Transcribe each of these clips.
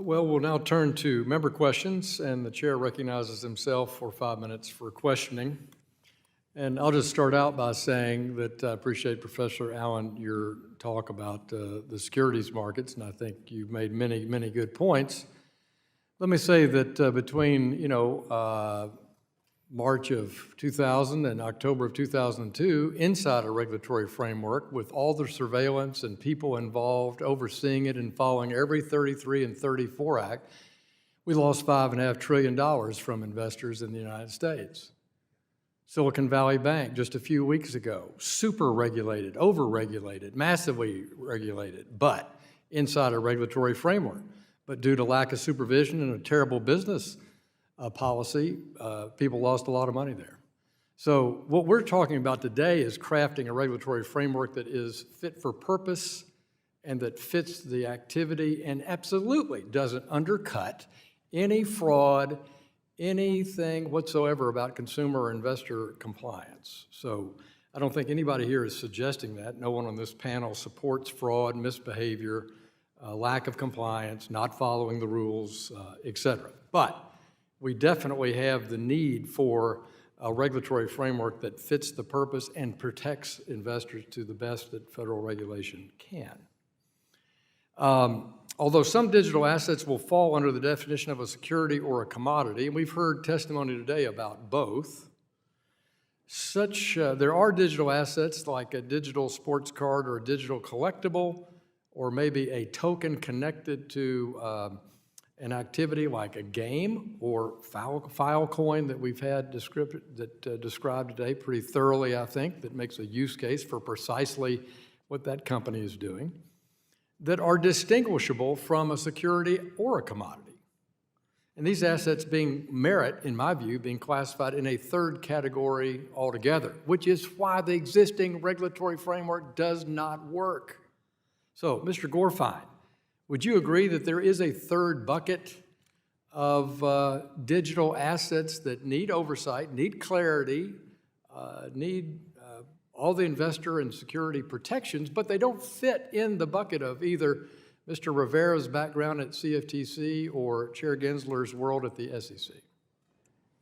Well, we'll now turn to member questions, and the chair recognizes himself for 5 minutes for questioning. And I'll just start out by saying that I appreciate, Professor Allen, your talk about the securities markets, and I think you've made many, many good points. Let me say that between, March of 2000 and October of 2002, inside a regulatory framework with all the surveillance and people involved overseeing it and following every 33 and 34 Act, we lost $5.5 trillion from investors in the United States. Silicon Valley Bank just a few weeks ago, super regulated, over-regulated, massively regulated, but inside a regulatory framework. But due to lack of supervision and a terrible business policy, people lost a lot of money there. So what we're talking about today is crafting a regulatory framework that is fit for purpose and that fits the activity and absolutely doesn't undercut any fraud, anything whatsoever about consumer or investor compliance. So I don't think anybody here is suggesting that. No one on this panel supports fraud, misbehavior, lack of compliance, not following the rules, et cetera. But we definitely have the need for a regulatory framework that fits the purpose and protects investors to the best that federal regulation can. Although some digital assets will fall under the definition of a security or a commodity, and we've heard testimony today about both, there are digital assets like a digital sports card or a digital collectible, or maybe a token connected to an activity like a game or Filecoin that we've had described today pretty thoroughly, I think, that makes a use case for precisely what that company is doing, that are distinguishable from a security or a commodity. And these assets merit, in my view, being classified in a third category altogether, which is why the existing regulatory framework does not work. So, Mr. Gorfine, would you agree that there is a third bucket of digital assets that need oversight, need clarity, need all the investor and security protections, but they don't fit in the bucket of either Mr. Rivera's background at CFTC or Chair Gensler's world at the SEC?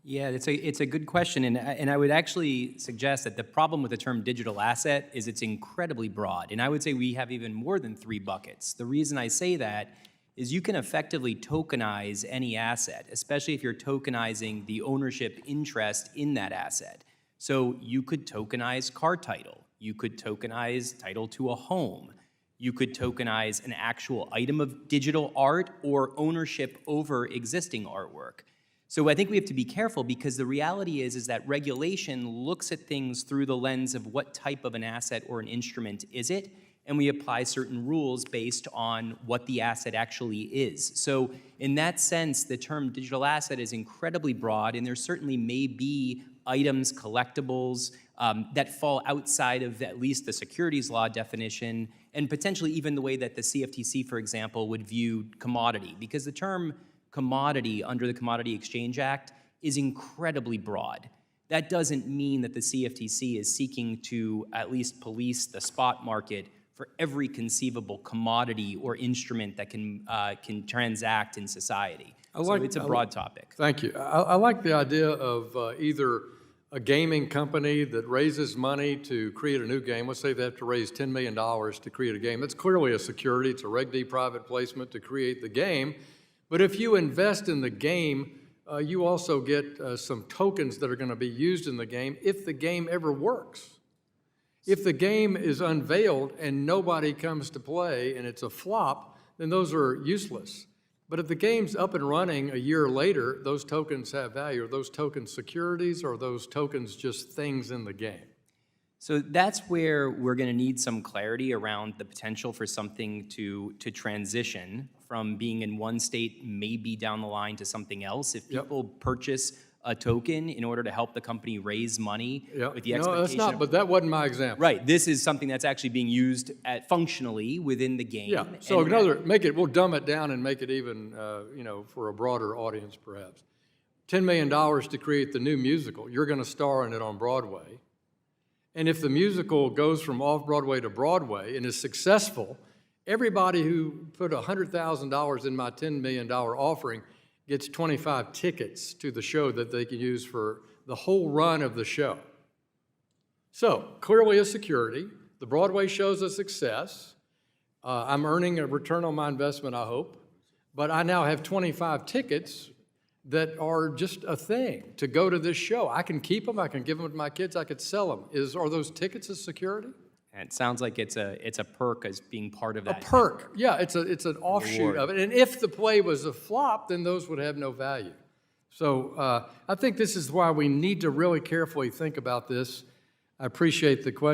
Yeah, it's a good question, and I would actually suggest that the problem with the term digital asset is it's incredibly broad, and I would say we have even more than 3 buckets. The reason I say that is you can effectively tokenize any asset, especially if you're tokenizing the ownership interest in that asset. So you could tokenize car title, you could tokenize title to a home, you could tokenize an actual item of digital art or ownership over existing artwork. So I think we have to be careful because the reality is that regulation looks at things through the lens of what type of an asset or an instrument is it, and we apply certain rules based on what the asset actually is. So in that sense, the term digital asset is incredibly broad, and there certainly may be items, collectibles, that fall outside of at least the securities law definition, and potentially even the way that the CFTC, for example, would view commodity, because the term commodity under the Commodity Exchange Act is incredibly broad. That doesn't mean that the CFTC is seeking to at least police the spot market for every conceivable commodity or instrument that can transact in society. So it's a broad topic. Thank you. I like the idea of either a gaming company that raises money to create a new game. Let's say they have to raise $10 million to create a game. That's clearly a security. It's a Reg D private placement to create the game. But if you invest in the game, you also get some tokens that are going to be used in the game if the game ever works. If the game is unveiled and nobody comes to play and it's a flop, then those are useless. But if the game's up and running a year later, those tokens have value. Are those tokens securities or are those tokens just things in the game? So that's where we're going to need some clarity around the potential for something to transition from being in one state maybe down the line to something else. If people purchase a token in order to help the company raise money with the expectation. No, that's not, but that wasn't my example. Right, this is something that's actually being used functionally within the game. Yeah, so we'll dumb it down and make it even, for a broader audience perhaps. $10 million to create the new musical. You're going to star in it on Broadway. And if the musical goes from off-Broadway to Broadway and is successful, everybody who put $100,000 in my $10 million offering gets 25 tickets to the show that they can use for the whole run of the show. So clearly a security. The Broadway show's a success. I'm earning a return on my investment, I hope. But I now have 25 tickets that are just a thing to go to this show. I can keep them, I can give them to my kids, I could sell them. Are those tickets a security? And it sounds like it's a perk as being part of that. A perk, yeah, it's an offshoot of it. And if the play was a flop, then those would have no value. So I think this is why we need to really carefully think about this. I appreciate the question.